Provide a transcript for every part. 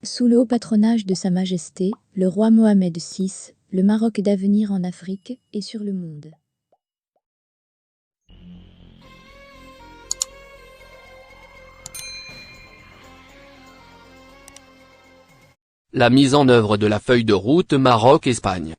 Sous le haut patronage de Sa Majesté, le roi Mohamed VI, le Maroc d'avenir en Afrique et sur le monde. La mise en œuvre de la feuille de route Maroc-Espagne.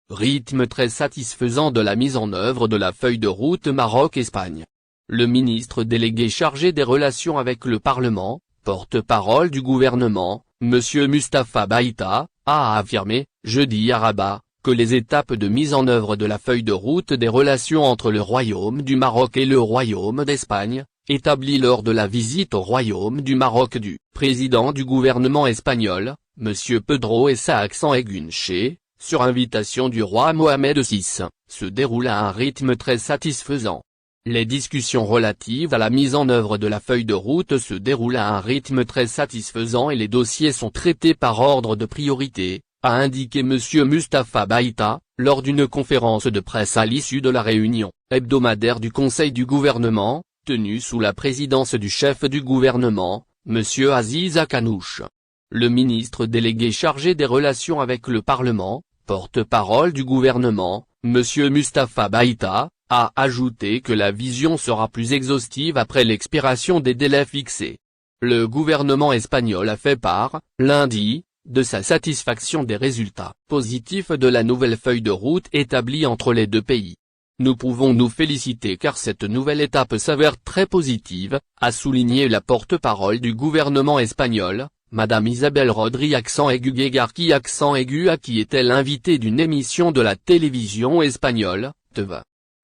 Rythme très satisfaisant de la mise en œuvre de la feuille de route Maroc-Espagne. Le ministre délégué chargé des relations avec le Parlement, porte-parole du gouvernement, M. Mustapha Baïta, a affirmé, jeudi à Rabat, que les étapes de mise en œuvre de la feuille de route des relations entre le Royaume du Maroc et le Royaume d'Espagne, établie lors de la visite au Royaume du Maroc du président du gouvernement espagnol, M. Pedro Sánchez Aguirre, sur invitation du roi Mohamed VI, se déroule à un rythme très satisfaisant. Les discussions relatives à la mise en œuvre de la feuille de route se déroulent à un rythme très satisfaisant et les dossiers sont traités par ordre de priorité, a indiqué M. Mustapha Baïta, lors d'une conférence de presse à l'issue de la réunion hebdomadaire du Conseil du gouvernement, tenue sous la présidence du chef du gouvernement, M. Aziz Akanouche. Le ministre délégué chargé des relations avec le Parlement, porte-parole du gouvernement, M. Mustapha Baïta, a ajouté que la vision sera plus exhaustive après l'expiration des délais fixés. Le gouvernement espagnol a fait part, lundi, de sa satisfaction des résultats positifs de la nouvelle feuille de route établie entre les deux pays. Nous pouvons nous féliciter car cette nouvelle étape s'avère très positive, a souligné la porte-parole du gouvernement espagnol, Madame Isabel Rodríguez Aguirre qui était l'invitée d'une émission de la télévision espagnole, TV.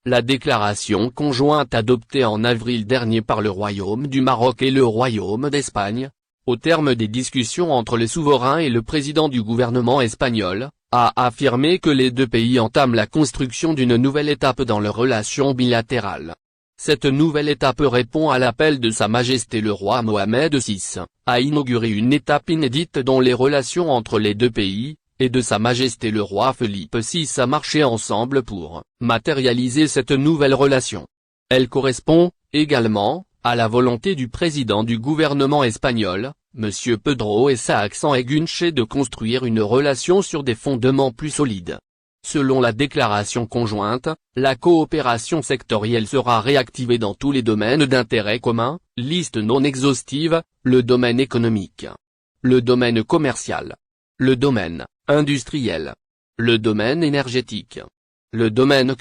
La déclaration conjointe adoptée en avril dernier par le Royaume du Maroc et le Royaume d'Espagne, au terme des discussions entre les souverains et le président du gouvernement espagnol, a affirmé que les deux pays entament la construction d'une nouvelle étape dans leurs relations bilatérales. Cette nouvelle étape répond à l'appel de Sa Majesté le roi Mohamed VI, à inaugurer une étape inédite dans les relations entre les deux pays, et de Sa Majesté le roi Philippe VI à marcher ensemble pour matérialiser cette nouvelle relation. Elle correspond, également, à la volonté du président du gouvernement espagnol, M. Pedro Sánchez Aguirre de construire une relation sur des fondements plus solides. Selon la déclaration conjointe, la coopération sectorielle sera réactivée dans tous les domaines d'intérêt commun, liste non exhaustive, le domaine économique, le domaine commercial, le domaine industriel, le domaine énergétique, le domaine